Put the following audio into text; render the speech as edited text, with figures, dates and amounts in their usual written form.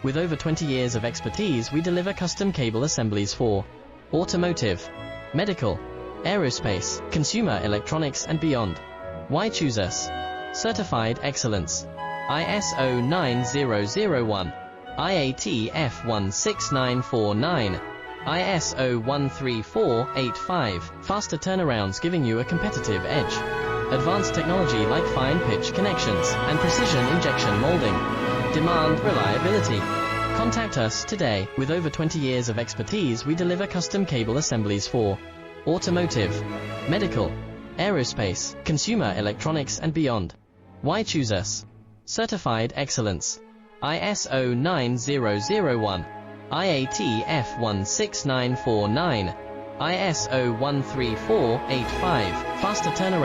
With over 20 years of expertise, we deliver custom cable assemblies for automotive, medical, aerospace, consumer electronics and beyond. Why choose us? Certified excellence. ISO 9001, IATF 16949, ISO 13485. Faster turnarounds giving you a competitive edge. Advanced technology like fine pitch connections and precision injection molding. Demand reliability. Contact us today. With over 20 years of expertise, we deliver custom cable assemblies for automotive, medical, aerospace, consumer electronics and beyond. Why choose us? Certified excellence. ISO 9001, IATF 16949, ISO 13485. Faster turnaround.